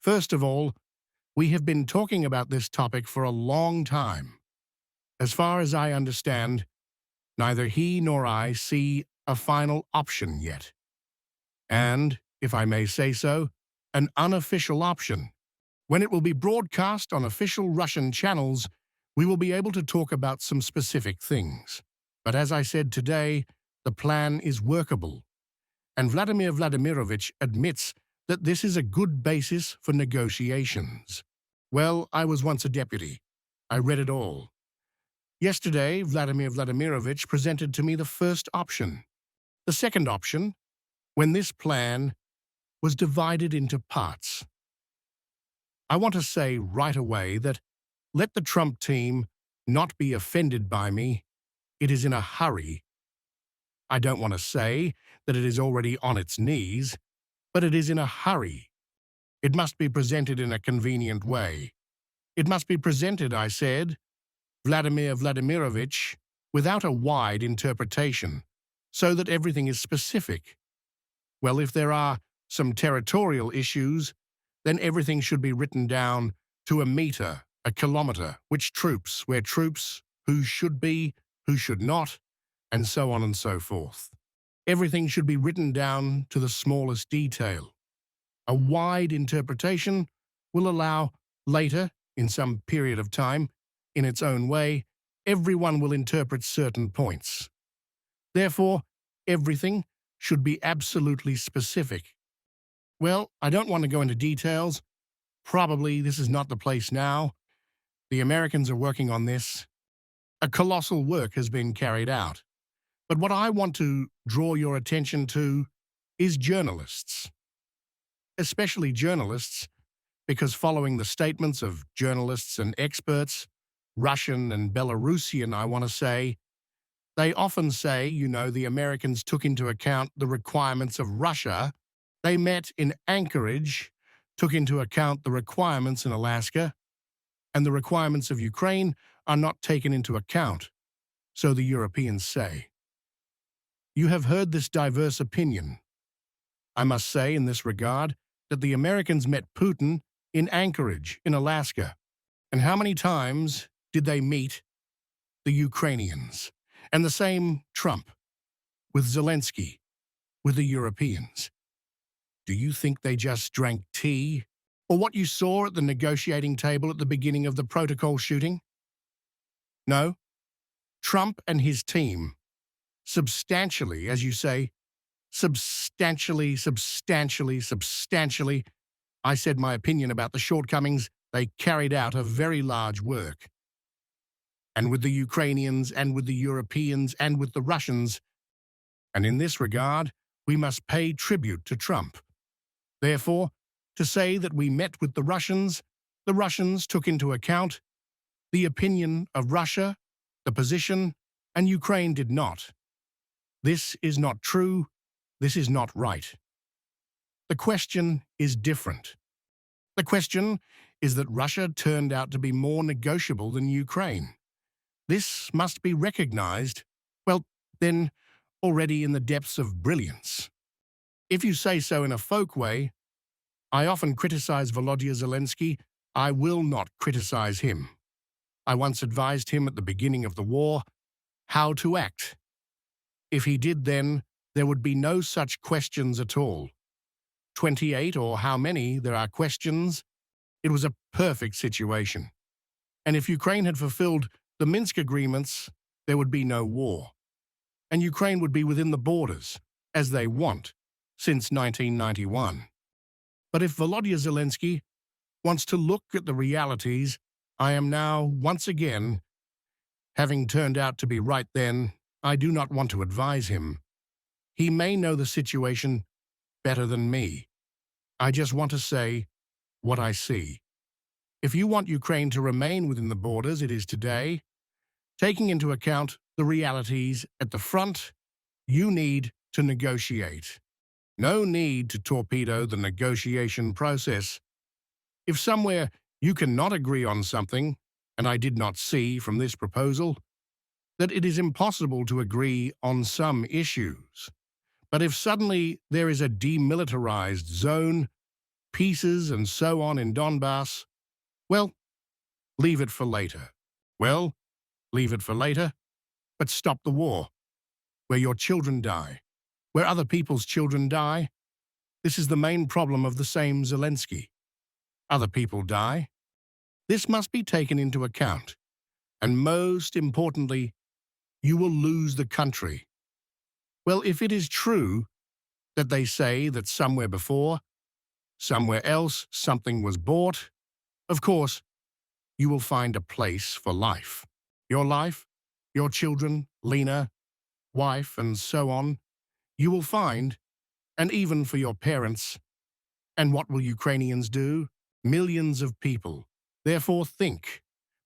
First of all, we have been talking about this topic for a long time. As far as I understand, neither he nor I see a final option yet. And, if I may say so, an unofficial option. When it will be broadcast on official Russian channels, we will be able to talk about some specific things. But as I said today, the plan is workable. And Vladimir Vladimirovich admits that this is a good basis for negotiations. Well, I was once a deputy. I read it all. Yesterday, Vladimir Vladimirovich presented to me the first option. The second option, when this plan was divided into parts. I want to say right away that let the Trump team not be offended by me. It is in a hurry. I don't want to say that it is already on its knees, but it is in a hurry. It must be presented in a convenient way. It must be presented, I said, Vladimir Vladimirovich, without a wide interpretation, so that everything is specific. Well, if there are some territorial issues, then everything should be written down to a meter, a kilometer, which troops, where troops, who should be, who should not, and so on and so forth. Everything should be written down to the smallest detail. A wide interpretation will allow later, in some period of time, in its own way, everyone will interpret certain points. Therefore, everything should be absolutely specific. Well, I don't want to go into details. Probably this is not the place now. The Americans are working on this. A colossal work has been carried out. But what I want to draw your attention to is journalists. Especially journalists, because following the statements of journalists and experts, Russian and Belarusian, I want to say, they often say, the Americans took into account the requirements of Russia. They met in Anchorage, took into account the requirements in Alaska, and the requirements of Ukraine are not taken into account, so the Europeans say. You have heard this diverse opinion. I must say in this regard that the Americans met Putin in Anchorage, in Alaska. And how many times did they meet the Ukrainians? And the same Trump, with Zelensky, with the Europeans. Do you think they just drank tea? Or what you saw at the negotiating table at the beginning of the protocol shooting? No. Trump and his team, substantially, as you say, substantially, I said my opinion about the shortcomings, they carried out a very large work. And with the Ukrainians, and with the Europeans, and with the Russians, and in this regard, we must pay tribute to Trump. Therefore, to say that we met with the Russians took into account the opinion of Russia, the position, and Ukraine did not. This is not true. This is not right. The question is different. The question is that Russia turned out to be more negotiable than Ukraine. This must be recognized, then, already in the depths of brilliance. If you say so in a folk way, I often criticize Volodymyr Zelensky. I will not criticize him. I once advised him at the beginning of the war how to act. If he did then, there would be no such questions at all. 28 or how many there are questions, it was a perfect situation. And if Ukraine had fulfilled the Minsk agreements, there would be no war. And Ukraine would be within the borders, as they want, since 1991. But if Volodymyr Zelensky wants to look at the realities, I am now, once again, having turned out to be right then, I do not want to advise him. He may know the situation better than me. I just want to say what I see. If you want Ukraine to remain within the borders it is today, taking into account the realities at the front, you need to negotiate. No need to torpedo the negotiation process. If somewhere you cannot agree on something, and I did not see from this proposal, that it is impossible to agree on some issues. But if suddenly there is a demilitarized zone, pieces and so on in Donbass, well, leave it for later. Well, leave it for later, but stop the war, where your children die, where other people's children die. This is the main problem of the same Zelensky. Other people die. This must be taken into account. And most importantly, you will lose the country. Well, if it is true that they say that somewhere before, somewhere else, something was bought, of course, you will find a place for life. Your children, Lena, wife, and so on, you will find, and even for your parents. And what will Ukrainians do? Millions of people. Therefore think,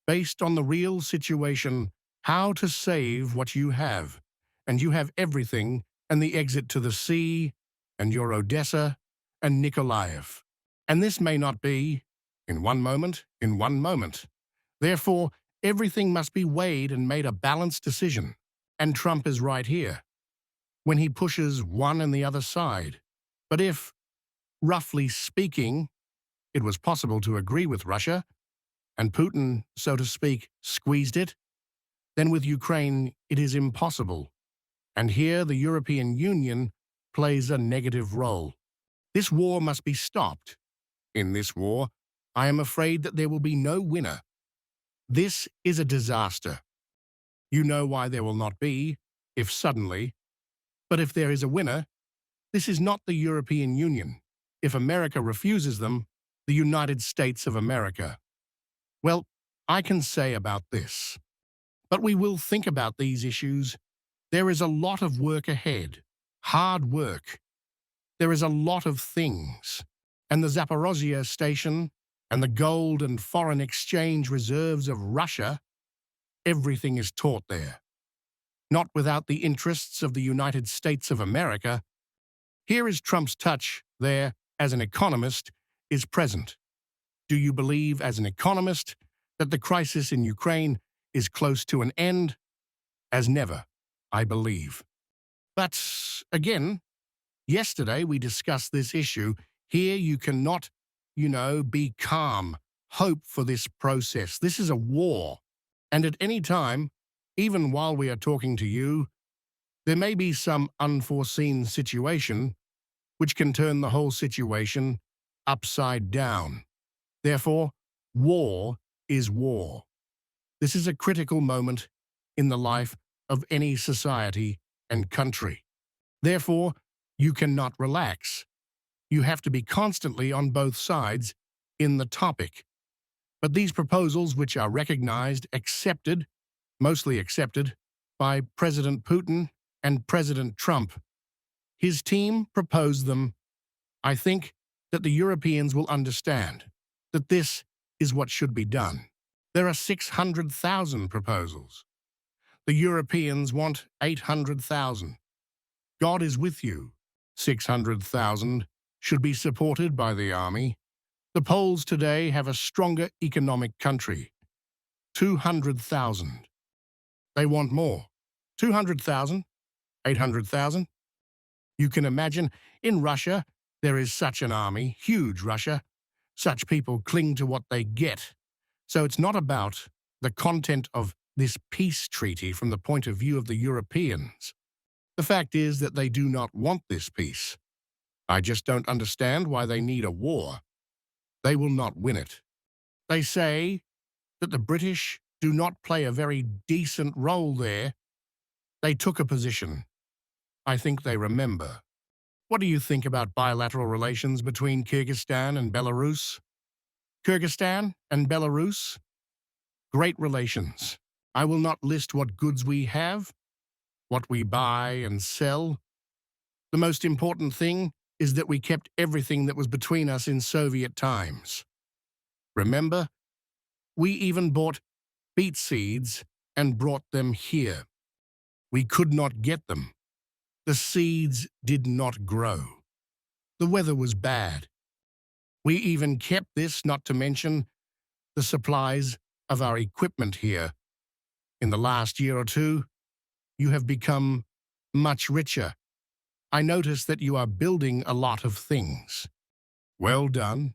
based on the real situation, how to save what you have. And you have everything, and the exit to the sea, and your Odessa and Nikolayev. And this may not be in one moment. Therefore, everything must be weighed and made a balanced decision. And Trump is right here, when he pushes one and the other side. But if, roughly speaking, it was possible to agree with Russia, and Putin, so to speak, squeezed it, then with Ukraine it is impossible. And here the European Union plays a negative role. This war must be stopped. In this war, I am afraid that there will be no winner. This is a disaster. You know why there will not be, if suddenly. But if there is a winner, this is not the European Union. If America refuses them, the United States of America. Well, I can say about this. But we will think about these issues. There is a lot of work ahead. Hard work. There is a lot of things. And the Zaporozhye station, and the gold and foreign exchange reserves of Russia, everything is taught there. Not without the interests of the United States of America. Here is Trump's touch there, as an economist, is present. Do you believe, as an economist, that the crisis in Ukraine is close to an end? As never, I believe. But, again, yesterday we discussed this issue. Here you cannot, be calm, hope for this process. This is a war. And at any time, even while we are talking to you, there may be some unforeseen situation which can turn the whole situation upside down. Therefore, war is war. This is a critical moment in the life of any society and country. Therefore, you cannot relax. You have to be constantly on both sides in the topic. But these proposals, which are recognized, mostly accepted, by President Putin and President Trump, his team proposed them. I think that the Europeans will understand that this is what should be done. There are 600,000 proposals. The Europeans want 800,000. God is with you. 600,000 should be supported by the army. The Poles today have a stronger economic country. 200,000. They want more. 200,000? 800,000? You can imagine, in Russia, there is such an army, huge Russia. Such people cling to what they get. So it's not about the content of this peace treaty from the point of view of the Europeans. The fact is that they do not want this peace. I just don't understand why they need a war. They will not win it. They say that the British do not play a very decent role there. They took a position. I think they remember. What do you think about bilateral relations between Kyrgyzstan and Belarus? Kyrgyzstan and Belarus? Great relations. I will not list what goods we have, what we buy and sell. The most important thing is that we kept everything that was between us in Soviet times. Remember? We even bought beet seeds and brought them here. We could not get them. The seeds did not grow. The weather was bad. We even kept this, not to mention the supplies of our equipment here. In the last year or two, you have become much richer. I notice that you are building a lot of things. Well done.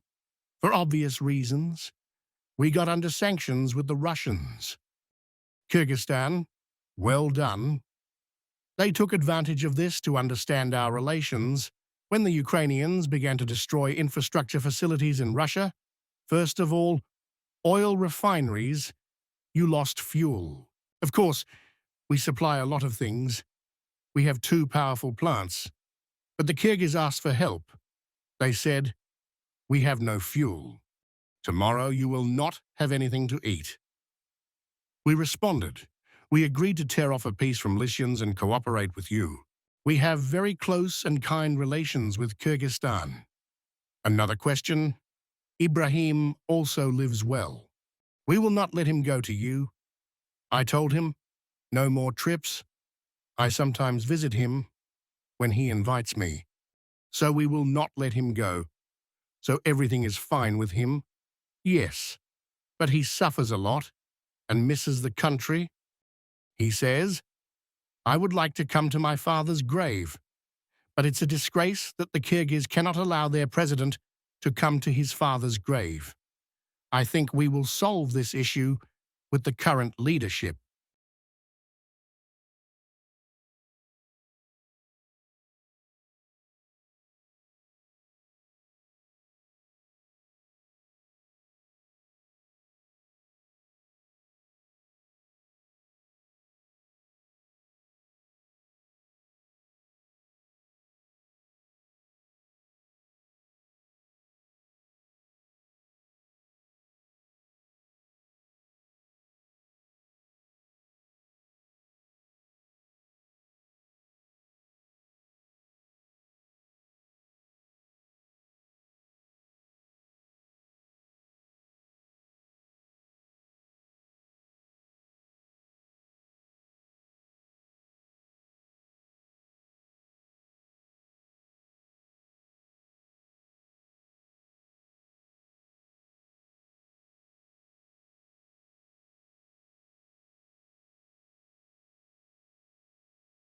For obvious reasons, we got under sanctions with the Russians. Kyrgyzstan, well done. They took advantage of this to understand our relations. When the Ukrainians began to destroy infrastructure facilities in Russia, first of all, oil refineries, you lost fuel. Of course, we supply a lot of things. We have 2 powerful plants. But the Kyrgyz asked for help. They said, "We have no fuel. Tomorrow you will not have anything to eat." We responded. We agreed to tear off a piece from Lysians and cooperate with you. We have very close and kind relations with Kyrgyzstan. Another question. Ibrahim also lives well. We will not let him go to you. I told him, no more trips. I sometimes visit him when he invites me. So we will not let him go. So everything is fine with him. Yes, but he suffers a lot and misses the country. He says, "I would like to come to my father's grave, but it's a disgrace that the Kyrgyz cannot allow their president to come to his father's grave. I think we will solve this issue with the current leadership."